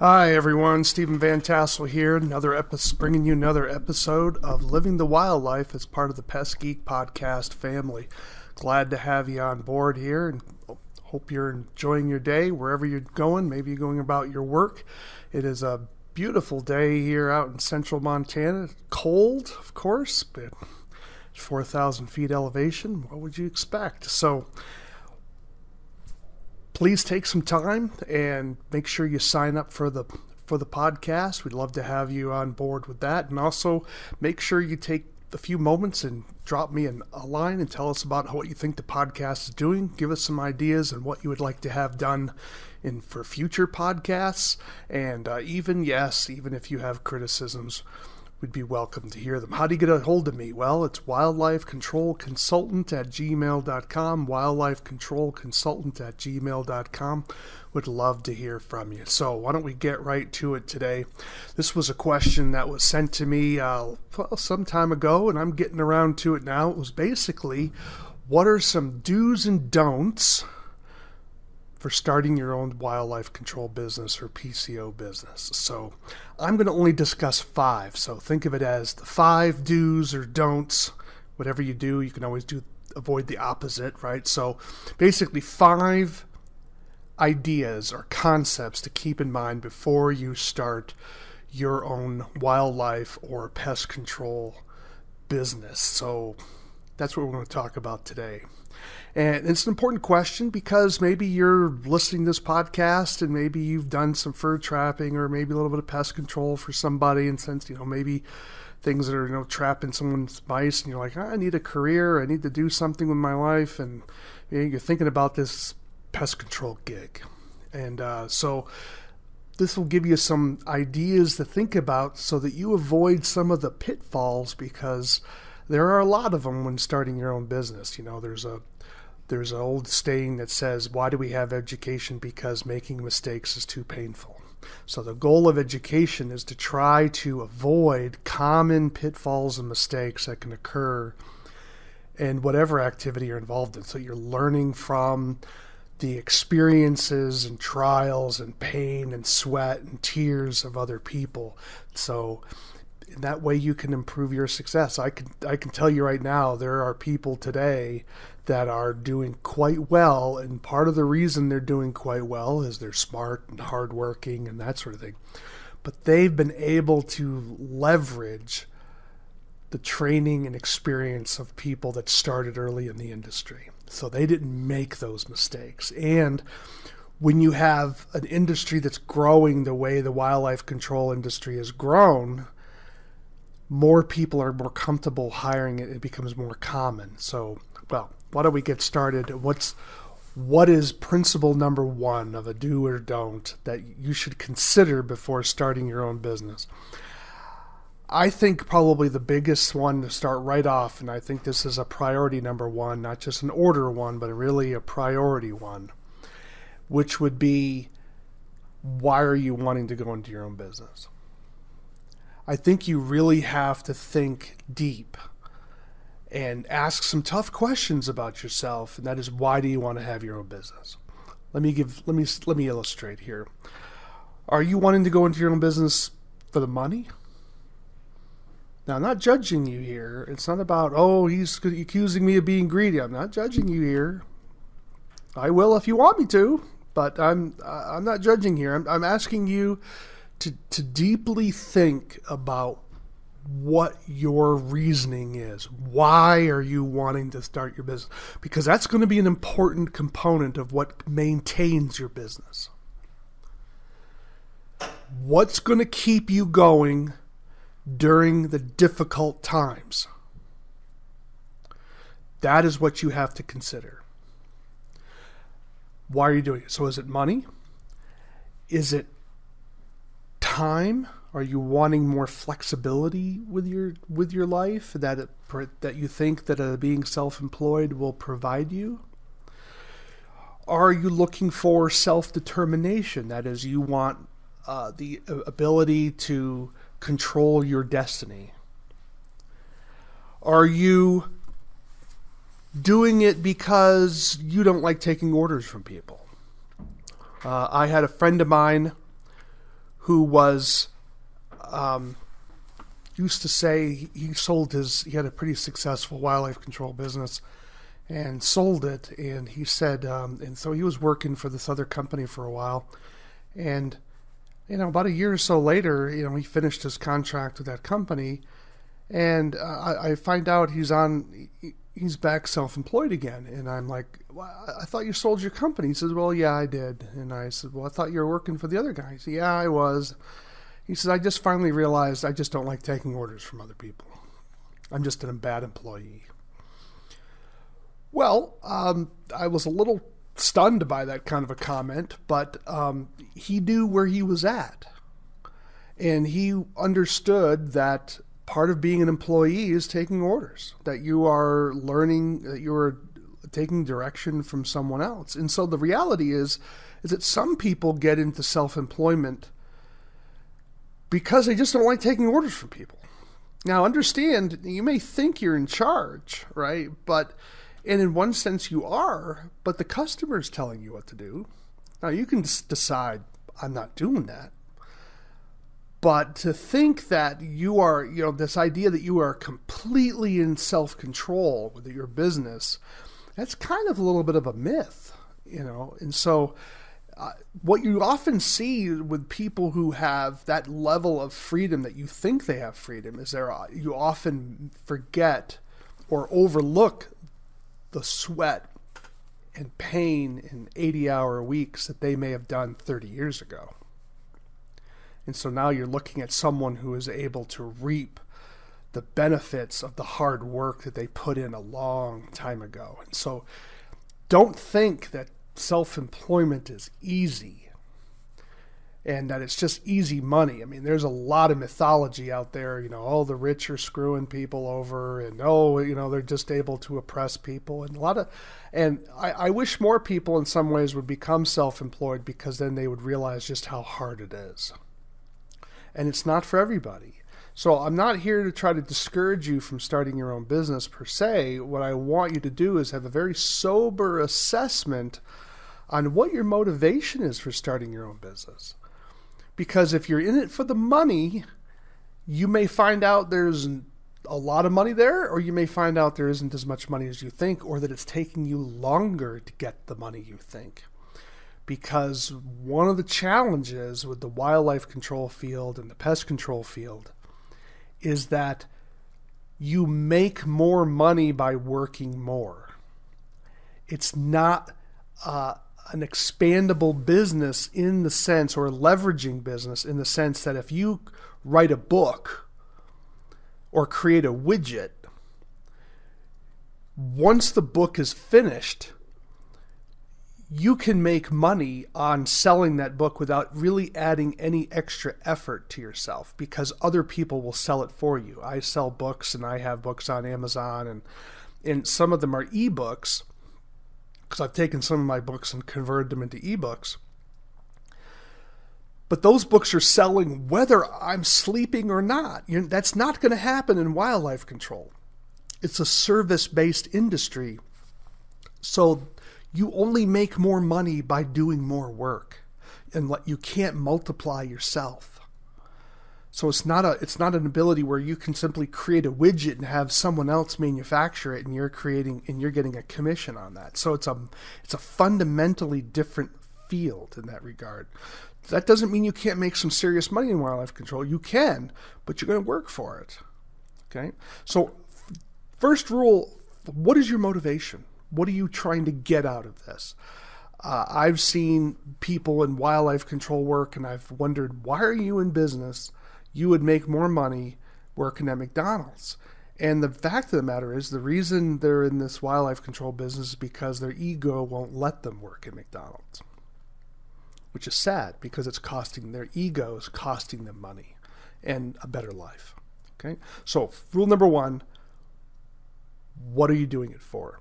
Hi everyone, Stephen Van Tassel here, bringing you another episode of Living the Wildlife as part of the Pest Geek podcast family. Glad to have you on board here and hope you're enjoying your day wherever you're going. Maybe you're going about your work. It is a beautiful day here out in central Montana. Cold, of course, but 4,000 feet elevation. What would you expect? So please take some time and make sure you sign up for the podcast. We'd love to have you on board with that. And also make sure you take a few moments and drop me a line and tell us about what you think the podcast is doing. Give us some ideas and what you would like to have done for future podcasts. And even if you have criticisms, we'd be welcome to hear them. How do you get a hold of me? Well, it's wildlifecontrolconsultant@gmail.com, wildlifecontrolconsultant@gmail.com. Would love to hear from you. So why don't we get right to it today? This was a question that was sent to me some time ago, and I'm getting around to it now. It was basically, what are some do's and don'ts for starting your own wildlife control business or PCO business? So I'm going to only discuss 5. So think of it as the 5 do's or don'ts. Whatever you do, you can always avoid the opposite, right? So basically 5 ideas or concepts to keep in mind before you start your own wildlife or pest control business. So that's what we're going to talk about today. And it's an important question because maybe you're listening to this podcast and maybe you've done some fur trapping or maybe a little bit of pest control for somebody, and since, maybe things that are, trapping someone's mice, and you're like, I need a career, I need to do something with my life, and you're thinking about this pest control gig. And so this will give you some ideas to think about so that you avoid some of the pitfalls, because there are a lot of them when starting your own business. There's an old saying that says, why do we have education? Because making mistakes is too painful. So the goal of education is to try to avoid common pitfalls and mistakes that can occur in whatever activity you're involved in. So you're learning from the experiences and trials and pain and sweat and tears of other people. So in that way you can improve your success. I can tell you right now, there are people today that are doing quite well, and part of the reason they're doing quite well is they're smart and hardworking and that sort of thing. But they've been able to leverage the training and experience of people that started early in the industry. So they didn't make those mistakes. And when you have an industry that's growing the way the wildlife control industry has grown, more people are more comfortable hiring it. It becomes more common. So, well, why don't we get started? What is principle number 1 of a do or don't that you should consider before starting your own business? I think probably the biggest one to start right off, and I think this is a priority number 1, not just an order one, but really a priority one, which would be, why are you wanting to go into your own business? I think you really have to think deep and ask some tough questions about yourself, and that is, why do you want to have your own business? Let me illustrate here. Are you wanting to go into your own business for the money? Now, I'm not judging you here. It's not about, he's accusing me of being greedy. I'm not judging you here. I will if you want me to, but I'm not judging here. I'm asking you to deeply think about what your reasoning is. Why are you wanting to start your business? Because that's going to be an important component of what maintains your business. What's going to keep you going during the difficult times? That is what you have to consider. Why are you doing it? So is it money? Is it time? Are you wanting more flexibility with your life that you think that being self-employed will provide you? Are you looking for self-determination? That is, you want the ability to control your destiny. Are you doing it because you don't like taking orders from people? I had a friend of mine who was used to say he had a pretty successful wildlife control business and sold it. And he said, and so he was working for this other company for a while. And, about a year or so later, he finished his contract with that company. And I find out he's back self-employed again. And I'm like, well, I thought you sold your company. He says, well, yeah, I did. And I said, well, I thought you were working for the other guy. He said, yeah, I was. He says, I just finally realized I just don't like taking orders from other people. I'm just a bad employee. Well, I was a little stunned by that kind of a comment, but he knew where he was at. And he understood that part of being an employee is taking orders, that you are learning, that you are taking direction from someone else. And so the reality is that some people get into self-employment because they just don't like taking orders from people. Now, understand, you may think you're in charge, right? And in one sense you are, but the customer's telling you what to do. Now, you can decide, I'm not doing that. But to think that you are, this idea that you are completely in self-control with your business, that's kind of a little bit of a myth, And so what you often see with people who have that level of freedom that you think they have freedom is you often forget or overlook the sweat and pain in 80-hour weeks that they may have done 30 years ago. And so now you're looking at someone who is able to reap the benefits of the hard work that they put in a long time ago. And so don't think that self-employment is easy and that it's just easy money. I mean, there's a lot of mythology out there, the rich are screwing people over and, they're just able to oppress people. And I wish more people in some ways would become self-employed because then they would realize just how hard it is. And it's not for everybody. So I'm not here to try to discourage you from starting your own business per se. What I want you to do is have a very sober assessment on what your motivation is for starting your own business. Because if you're in it for the money, you may find out there's a lot of money there, or you may find out there isn't as much money as you think, or that it's taking you longer to get the money you think. Because one of the challenges with the wildlife control field and the pest control field is that you make more money by working more. It's not an expandable business in the sense, or a leveraging business in the sense that if you write a book or create a widget, once the book is finished, you can make money on selling that book without really adding any extra effort to yourself because other people will sell it for you. I sell books and I have books on Amazon and some of them are ebooks because I've taken some of my books and converted them into ebooks. But those books are selling whether I'm sleeping or not. That's not going to happen in wildlife control. It's a service-based industry. So you only make more money by doing more work, and you can't multiply yourself. So it's not an ability where you can simply create a widget and have someone else manufacture it, and you're getting a commission on that. So it's a fundamentally different field in that regard. That doesn't mean you can't make some serious money in wildlife control. You can, but you're going to work for it. Okay. So first rule: what is your motivation? What are you trying to get out of this? I've seen people in wildlife control work, and I've wondered, why are you in business? You would make more money working at McDonald's. And the fact of the matter is, the reason they're in this wildlife control business is because their ego won't let them work at McDonald's, which is sad because their ego is costing them money and a better life. Okay. So rule number one, what are you doing it for?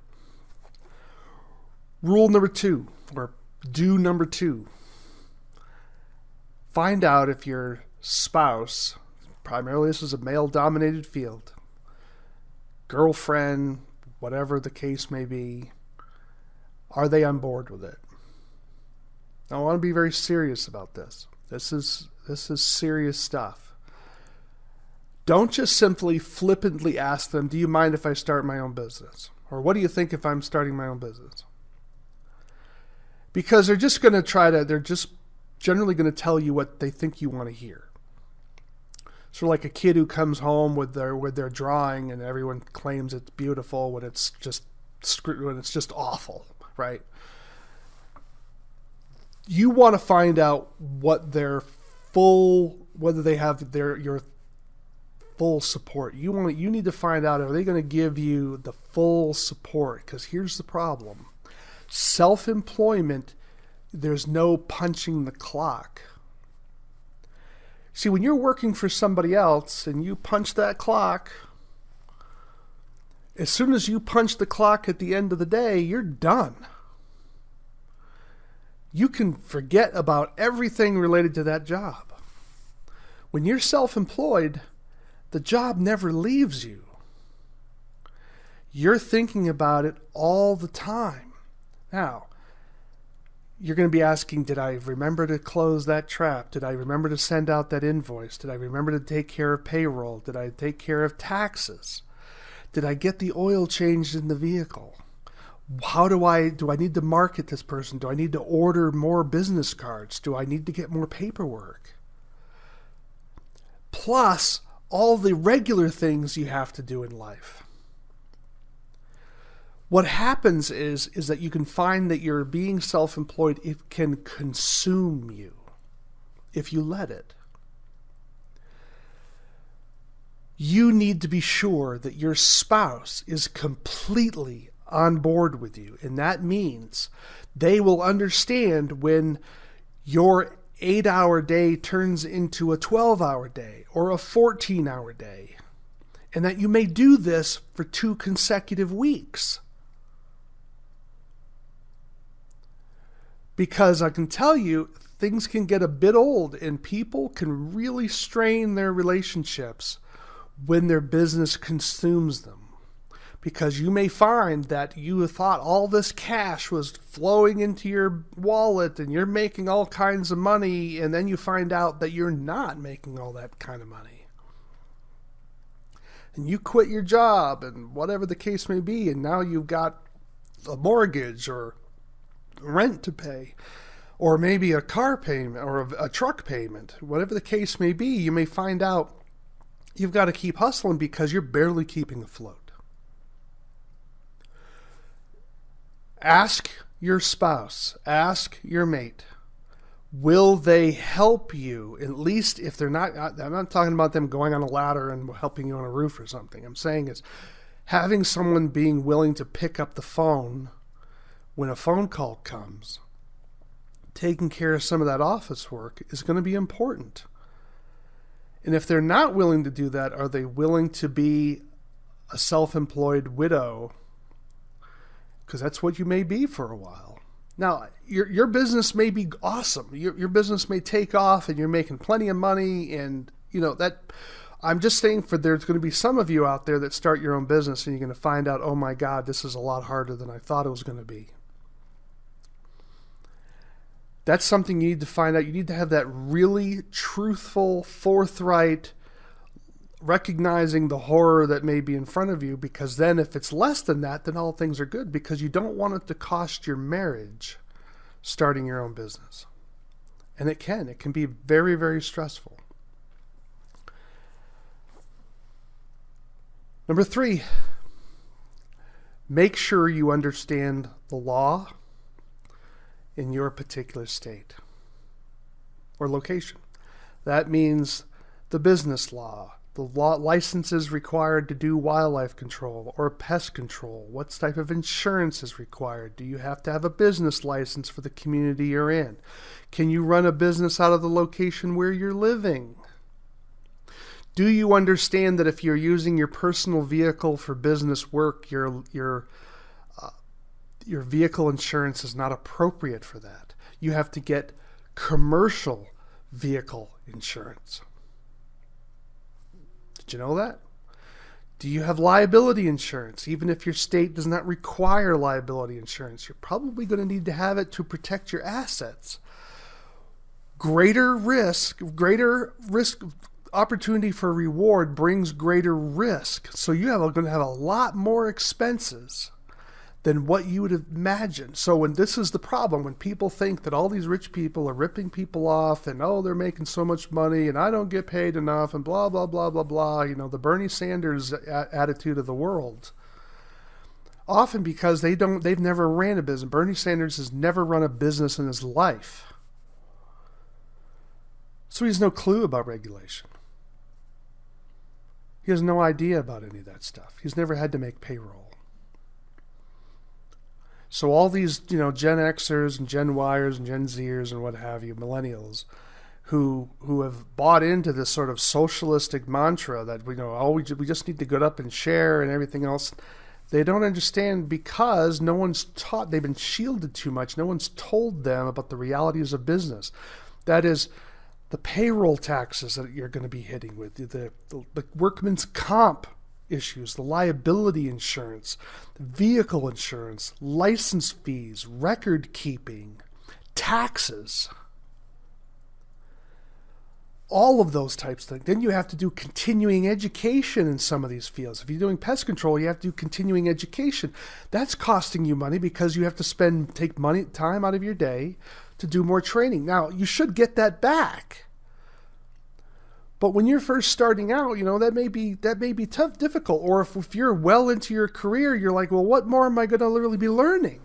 Rule number two, or do number two, find out if your spouse, primarily this is a male-dominated field, girlfriend, whatever the case may be, are they on board with it? Now, I want to be very serious about this. This This is serious stuff. Don't just simply flippantly ask them, do you mind if I start my own business? Or what do you think if I'm starting my own business? Because they're just generally going to tell you what they think you want to hear. So like a kid who comes home with their drawing and everyone claims it's beautiful when it's just awful, right? You want to find out whether they have your full support. You need to find out, are they going to give you the full support? Because here's the problem. Self-employment, there's no punching the clock. See, when you're working for somebody else and you punch that clock, as soon as you punch the clock at the end of the day, you're done. You can forget about everything related to that job. When you're self-employed, the job never leaves you. You're thinking about it all the time. Now, you're going to be asking, did I remember to close that trap? Did I remember to send out that invoice? Did I remember to take care of payroll? Did I take care of taxes? Did I get the oil changed in the vehicle? Do I need to market this person? Do I need to order more business cards? Do I need to get more paperwork? Plus all the regular things you have to do in life. What happens is that you can find that you're being self-employed, it can consume you if you let it. You need to be sure that your spouse is completely on board with you. And that means they will understand when your 8-hour day turns into a 12-hour day or a 14-hour day. And that you may do this for 2 consecutive weeks. Because I can tell you, things can get a bit old and people can really strain their relationships when their business consumes them. Because you may find that you thought all this cash was flowing into your wallet and you're making all kinds of money, and then you find out that you're not making all that kind of money. And you quit your job and whatever the case may be, and now you've got a mortgage or rent to pay, or maybe a car payment or a truck payment. Whatever the case may be, you may find out you've got to keep hustling because you're barely keeping afloat. Ask your spouse, ask your mate, will they help you? At least if they're not, I'm not talking about them going on a ladder and helping you on a roof or something. I'm saying is having someone being willing to pick up the phone when a phone call comes, taking care of some of that office work is going to be important. And if they're not willing to do that, are they willing to be a self-employed widow? Because that's what you may be for a while. Now, your business may be awesome. Your business may take off and you're making plenty of money, and that. I'm just saying, there's going to be some of you out there that start your own business and you're going to find out, oh my God, this is a lot harder than I thought it was going to be. That's something you need to find out. You need to have that really truthful, forthright, recognizing the horror that may be in front of you, because then if it's less than that, then all things are good, because you don't want it to cost your marriage starting your own business. And it can be very, very stressful. Number 3, make sure you understand the law in your particular state or location. That means the business law, the law, licenses required to do wildlife control or pest control. What type of insurance is required? Do you have to have a business license for the community you're in? Can you run a business out of the location where you're living? Do you understand that if you're using your personal vehicle for business work, your vehicle insurance is not appropriate for that? You have to get commercial vehicle insurance. Did you know that? Do you have liability insurance? Even if your state does not require liability insurance, you're probably going to need to have it to protect your assets. Greater risk opportunity for reward brings greater risk. So you are going to have a lot more expenses than what you would imagine. So when this is the problem, when people think that all these rich people are ripping people off and, oh, they're making so much money and I don't get paid enough and blah, blah, blah, blah, blah, the Bernie Sanders attitude of the world. Often because they've never ran a business. Bernie Sanders has never run a business in his life. So he has no clue about regulation. He has no idea about any of that stuff. He's never had to make payroll. So all these, Gen Xers and Gen Yers and Gen Zers and what have you, millennials, who have bought into this sort of socialistic mantra that we just need to get up and share and everything else. They don't understand because no one's taught. They've been shielded too much. No one's told them about the realities of business. That is, the payroll taxes that you're going to be hitting with, the workman's comp issues, the liability insurance, the vehicle insurance, license fees, record keeping, taxes, all of those types of things. Then you have to do continuing education in some of these fields. If you're doing pest control, you have to do continuing education. That's costing you money because you have to take time out of your day to do more training. Now, you should get that back. But when you're first starting out, that may be tough, difficult. Or if you're well into your career, you're like, well, what more am I going to really be learning?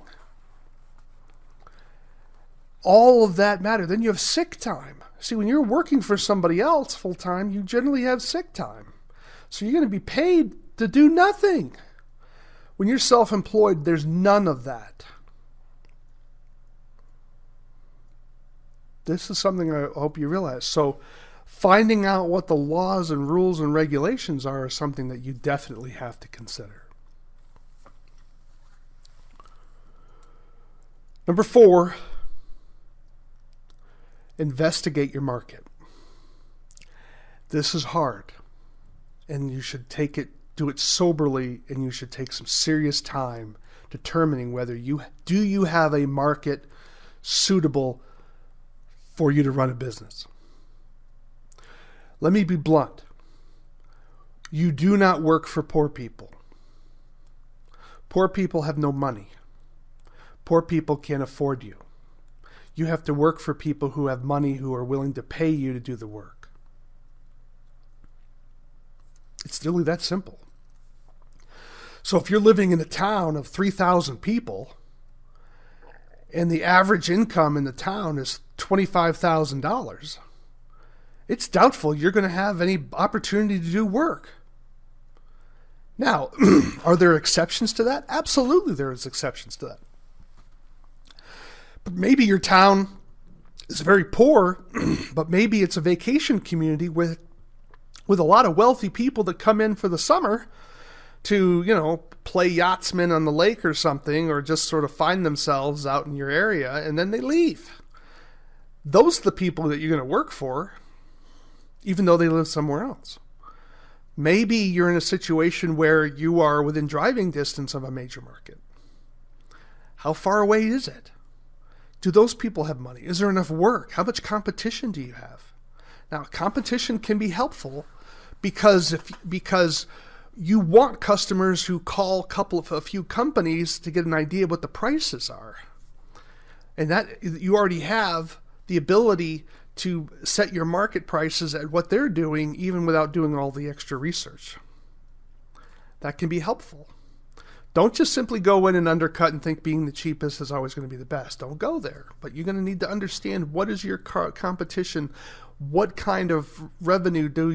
All of that matters. Then you have sick time. See, when you're working for somebody else full time, you generally have sick time. So you're going to be paid to do nothing. When you're self-employed, there's none of that. This is something I hope you realize. So finding out what the laws and rules and regulations are is something that you definitely have to consider. Number 4, investigate your market. This is hard, and you should do it soberly, and you should take some serious time determining whether you have a market suitable for you to run a business. Let me be blunt. You do not work for poor people. Poor people have no money. Poor people can't afford you. You have to work for people who have money, who are willing to pay you to do the work. It's really that simple. So if you're living in a town of 3,000 people and the average income in the town is $25,000, it's doubtful you're going to have any opportunity to do work. Now, are there exceptions to that? Absolutely there is exceptions to that. But maybe your town is very poor, but maybe it's a vacation community with a lot of wealthy people that come in for the summer to, play yachtsmen on the lake or something, or just sort of find themselves out in your area, and then they leave. Those are the people that you're going to work for, even though they live somewhere else. Maybe you're in a situation where you are within driving distance of a major market. How far away is it? Do those people have money? Is there enough work? How much competition do you have? Now, competition can be helpful because you want customers who call a few companies to get an idea of what the prices are. And that you already have the ability to set your market prices at what they're doing, even without doing all the extra research. That can be helpful. Don't just simply go in and undercut and think being the cheapest is always going to be the best. Don't go there. But you're going to need to understand, what is your competition? What kind of revenue does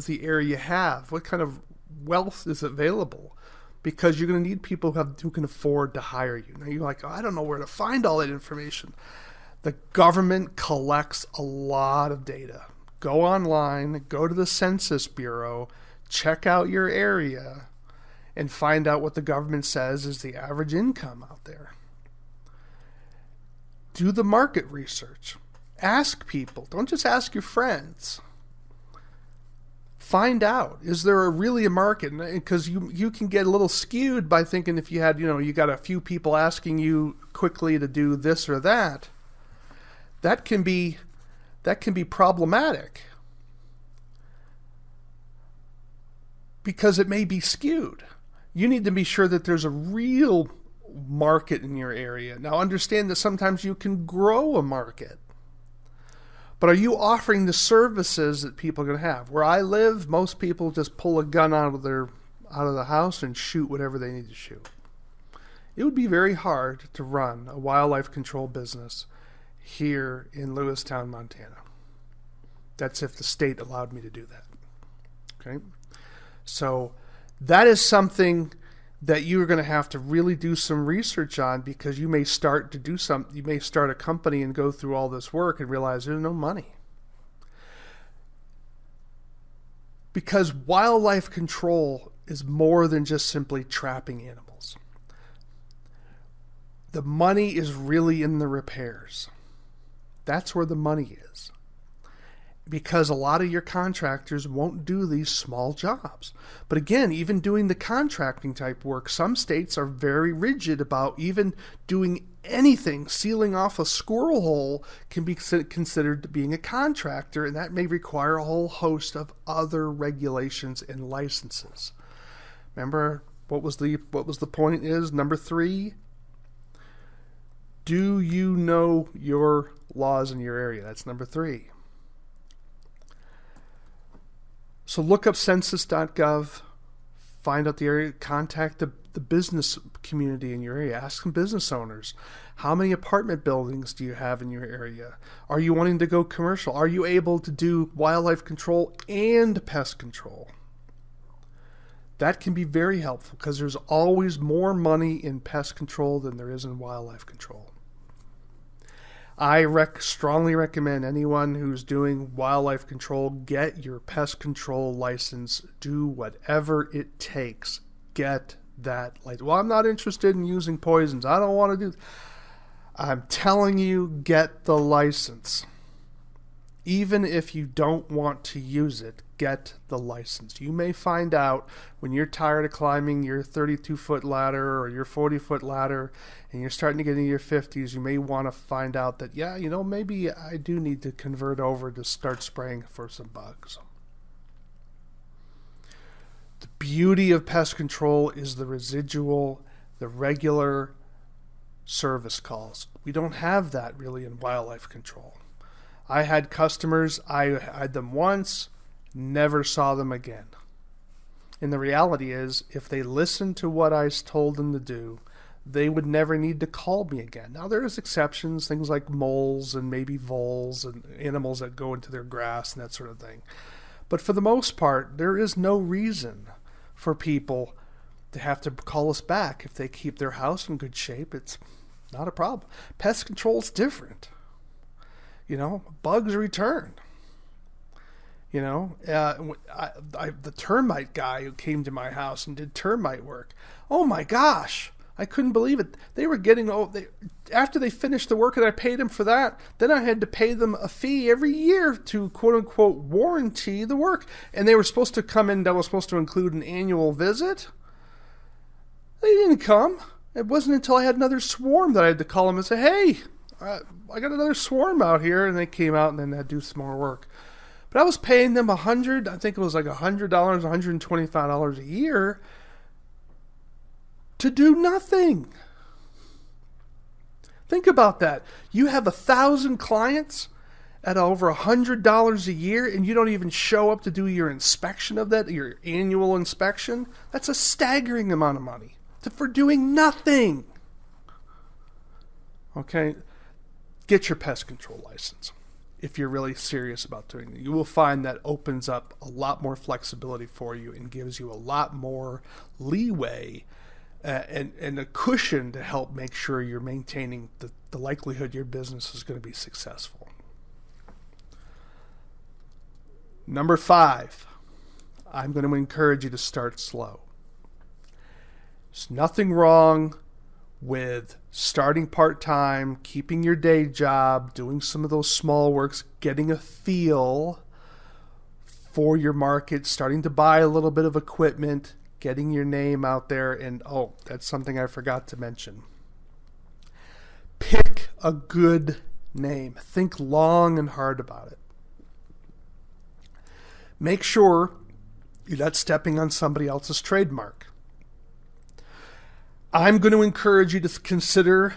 the area have? What kind of wealth is available? Because you're going to need people who can afford to hire you. Now you're like, I don't know where to find all that information. The government collects a lot of data. Go online, go to the Census Bureau, check out your area, and find out what the government says is the average income out there. Do the market research. Ask people. Don't just ask your friends. Find out, is there really a market? Because you can get a little skewed by thinking if you had, you got a few people asking you quickly to do this or that, that can be problematic because it may be skewed. You need to be sure that there's a real market in your area. Now, understand that sometimes you can grow a market, but are you offering the services that people are going to have? Where I live, most people just pull a gun out of the house and shoot whatever they need to shoot. It would be very hard to run a wildlife control business here in Lewistown, Montana. That's if the state allowed me to do that. Okay? So that is something that you're going to have to really do some research on, because you may start a company and go through all this work and realize there's no money. Because wildlife control is more than just simply trapping animals. The money is really in the repairs. That's where the money is. Because a lot of your contractors won't do these small jobs. But again, even doing the contracting type work, some states are very rigid about even doing anything. Sealing off a squirrel hole can be considered being a contractor, and that may require a whole host of other regulations and licenses. Remember, what was the point is? Number 3, do you know your laws in your area? That's number 3. So look up census.gov, find out the area, contact the business community in your area, ask some business owners, how many apartment buildings do you have in your area? Are you wanting to go commercial? Are you able to do wildlife control and pest control? That can be very helpful, because there's always more money in pest control than there is in wildlife control. I strongly recommend anyone who's doing wildlife control, get your pest control license. Do whatever it takes. Get that license. Well, I'm not interested in using poisons. I don't want to do. I'm telling you, get the license. Even if you don't want to use it, get the license. You may find out when you're tired of climbing your 32-foot ladder or your 40-foot ladder and you're starting to get into your 50s, you may want to find out that, maybe I do need to convert over to start spraying for some bugs. The beauty of pest control is the regular service calls. We don't have that really in wildlife control. I had customers, I had them once, never saw them again. And the reality is, if they listened to what I told them to do, they would never need to call me again. Now, there's exceptions, things like moles and maybe voles and animals that go into their grass and that sort of thing. But for the most part, there is no reason for people to have to call us back. If they keep their house in good shape, it's not a problem. Pest control is different. Bugs return. The termite guy who came to my house and did termite work. Oh my gosh, I couldn't believe it. They were getting after they finished the work and I paid them for that. Then I had to pay them a fee every year to quote unquote warranty the work. And they were supposed to come in. That was supposed to include an annual visit. They didn't come. It wasn't until I had another swarm that I had to call them and say, hey, I got another swarm out here, and they came out and then had to do some more work. But I was paying them I think it was like $100, $125 a year to do nothing. Think about that. You have 1,000 clients at over $100 a year, and you don't even show up to do your inspection of that, your annual inspection. That's a staggering amount of money for doing nothing. Okay? Get your pest control license if you're really serious about doing it. You will find that opens up a lot more flexibility for you and gives you a lot more leeway and a cushion to help make sure you're maintaining the likelihood your business is going to be successful. Number 5, I'm going to encourage you to start slow. There's nothing wrong with starting part-time, keeping your day job, doing some of those small works, getting a feel for your market, starting to buy a little bit of equipment, getting your name out there. And that's something I forgot to mention. Pick a good name. Think long and hard about it. Make sure you're not stepping on somebody else's trademark. I'm going to encourage you to consider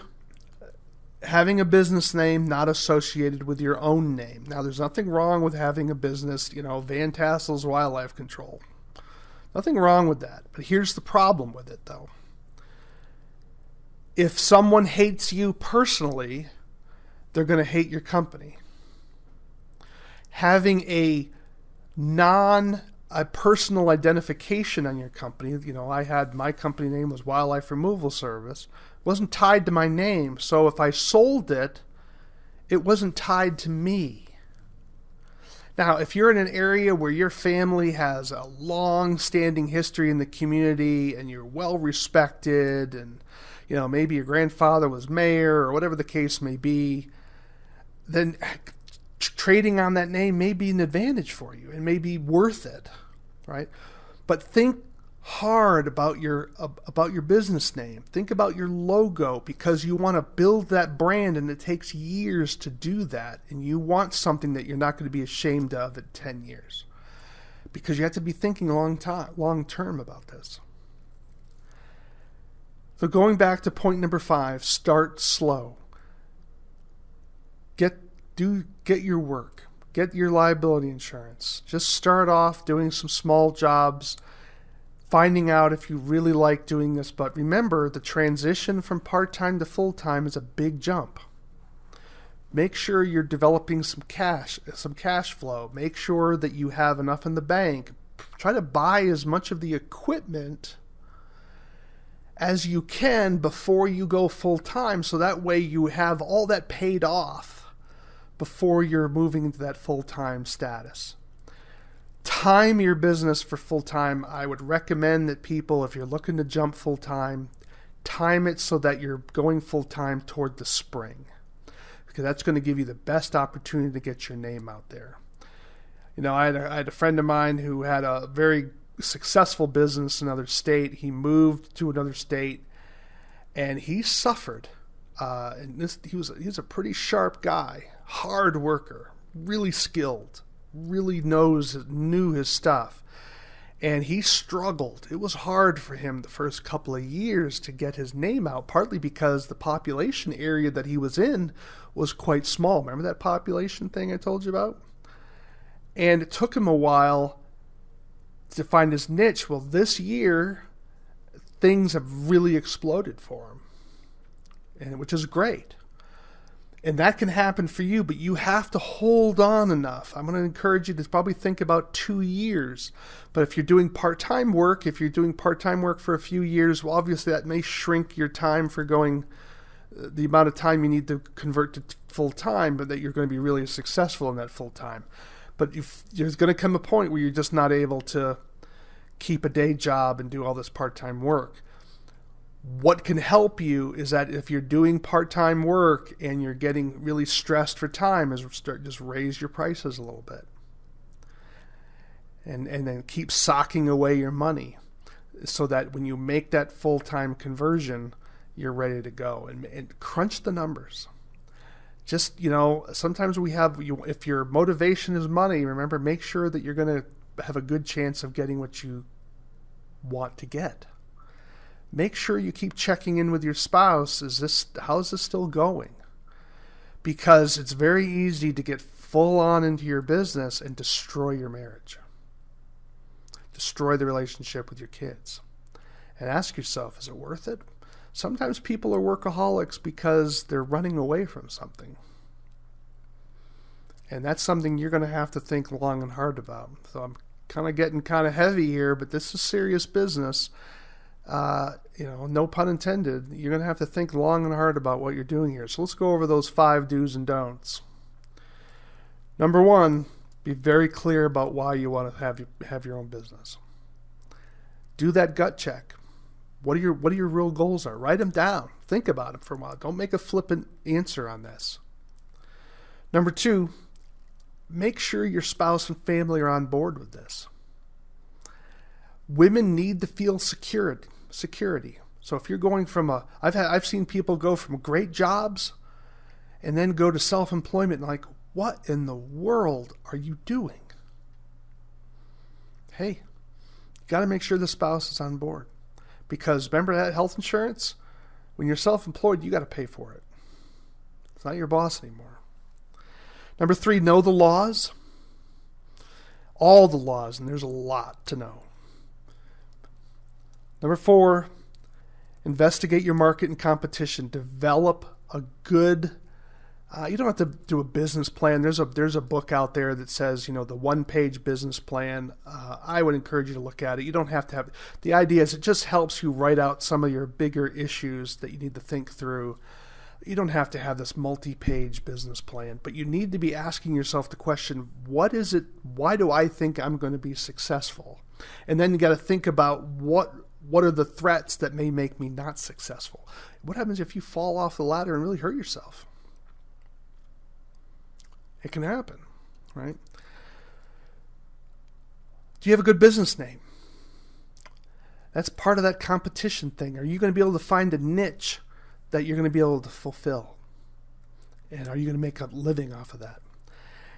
having a business name not associated with your own name. Now, there's nothing wrong with having a business, Van Tassel's Wildlife Control. Nothing wrong with that. But here's the problem with it, though. If someone hates you personally, they're going to hate your company. Having a personal identification on your company, I had my company name was Wildlife Removal Service, wasn't tied to my name. So if I sold it, it wasn't tied to me. Now, if you're in an area where your family has a long-standing history in the community and you're well respected and, maybe your grandfather was mayor or whatever the case may be, then trading on that name may be an advantage for you. It may be worth it, right? But think hard about your business name. Think about your logo, because you want to build that brand, and it takes years to do that. And you want something that you're not going to be ashamed of in 10 years, because you have to be thinking long term about this. So going back to point number 5, start slow. Get your work. Get your liability insurance. Just start off doing some small jobs, finding out if you really like doing this. But remember, the transition from part-time to full-time is a big jump. Make sure you're developing some cash flow. Make sure that you have enough in the bank. Try to buy as much of the equipment as you can before you go full-time, so that way you have all that paid off before you're moving into that full-time status. Time your business for full-time. I would recommend that people, if you're looking to jump full-time, time it so that you're going full-time toward the spring, because that's going to give you the best opportunity to get your name out there. I had a friend of mine who had a very successful business in another state. He moved to another state, and he suffered. He's a pretty sharp guy, hard worker, really skilled, really knew his stuff, and he struggled. It was hard for him the first couple of years to get his name out, partly because the population area that he was in was quite small. Remember that population thing I told you about? And it took him a while to find his niche. Well, this year, things have really exploded for him, which is great. And that can happen for you, but you have to hold on enough. I'm going to encourage you to probably think about 2 years. But if you're doing part-time work, for a few years, well, obviously that may shrink your time for going, the amount of time you need to convert to full-time, but that you're going to be really successful in that full-time. But there's going to come a point where you're just not able to keep a day job and do all this part-time work. What can help you is that if you're doing part-time work and you're getting really stressed for time, just raise your prices a little bit. And then keep socking away your money so that when you make that full-time conversion, you're ready to go. And crunch the numbers. Just, sometimes if your motivation is money, remember, make sure that you're going to have a good chance of getting what you want to get. Make sure you keep checking in with your spouse. How's this still going? Because it's very easy to get full on into your business and destroy your marriage. Destroy the relationship with your kids. And ask yourself, is it worth it? Sometimes people are workaholics because they're running away from something. And that's something you're going to have to think long and hard about. So I'm getting heavy here, but this is serious business. No pun intended. You're going to have to think long and hard about what you're doing here. So let's go over those 5 do's and don'ts. Number 1, be very clear about why you want to have your own business. Do that gut check. What are your real goals are? Write them down. Think about them for a while. Don't make a flippant answer on this. Number 2, make sure your spouse and family are on board with this. Women need to feel security. So if you're going from I've seen people go from great jobs and then go to self-employment and like, what in the world are you doing? Hey, you got to make sure the spouse is on board. Because remember that health insurance? When you're self-employed, you got to pay for it. It's not your boss anymore. Number 3, know the laws. All the laws, and there's a lot to know. Number 4, investigate your market and competition. Develop a good, you don't have to do a business plan. There's a book out there that says, the 1-page business plan. I would encourage you to look at it. You don't have to have, the idea is it just helps you write out some of your bigger issues that you need to think through. You don't have to have this multi-page business plan, but you need to be asking yourself the question, what is it? Why do I think I'm going to be successful? And then you got to think about what are the threats that may make me not successful? What happens if you fall off the ladder and really hurt yourself? It can happen, right? Do you have a good business name? That's part of that competition thing. Are you going to be able to find a niche that you're going to be able to fulfill? And are you going to make a living off of that?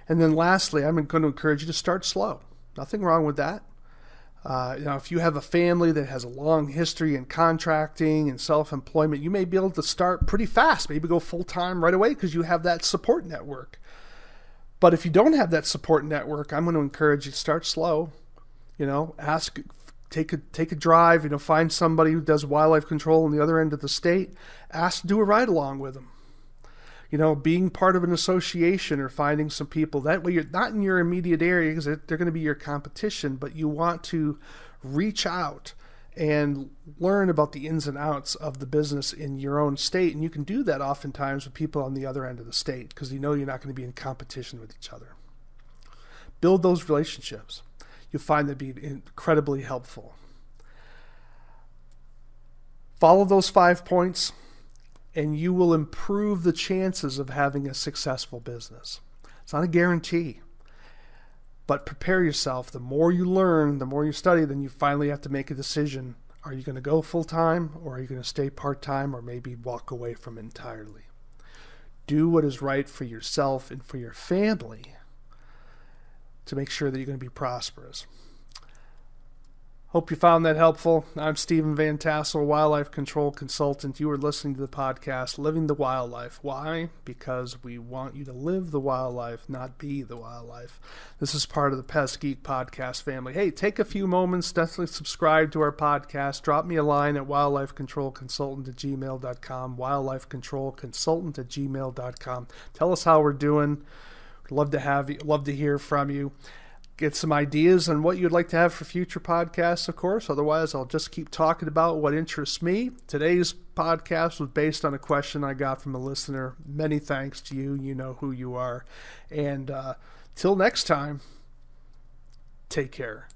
And then lastly, I'm going to encourage you to start slow. Nothing wrong with that. If you have a family that has a long history in contracting and self-employment, you may be able to start pretty fast, maybe go full-time right away because you have that support network. But if you don't have that support network, I'm going to encourage you to start slow. Take a drive, find somebody who does wildlife control on the other end of the state. Ask to do a ride along with them. Being part of an association or finding some people. That way you're not in your immediate area because they're going to be your competition, but you want to reach out and learn about the ins and outs of the business in your own state. And you can do that oftentimes with people on the other end of the state because you're not going to be in competition with each other. Build those relationships. You'll find that be incredibly helpful. Follow those 5 points, and you will improve the chances of having a successful business. It's not a guarantee, but prepare yourself. The more you learn, the more you study, then you finally have to make a decision. Are you going to go full-time, or are you going to stay part-time, or maybe walk away from it entirely? Do what is right for yourself and for your family to make sure that you're going to be prosperous. Hope you found that helpful. I'm Stephen Van Tassel, Wildlife Control Consultant. You are listening to the podcast, Living the Wildlife. Why? Because we want you to live the wildlife, not be the wildlife. This is part of the Pest Geek podcast family. Hey, take a few moments, definitely subscribe to our podcast. Drop me a line at wildlifecontrolconsultant@gmail.com, wildlifecontrolconsultant@gmail.com. Tell us how we're doing. Love to have you. Love to hear from you. Get some ideas on what you'd like to have for future podcasts, of course. Otherwise, I'll just keep talking about what interests me. Today's podcast was based on a question I got from a listener. Many thanks to you. You know who you are. And till next time, take care.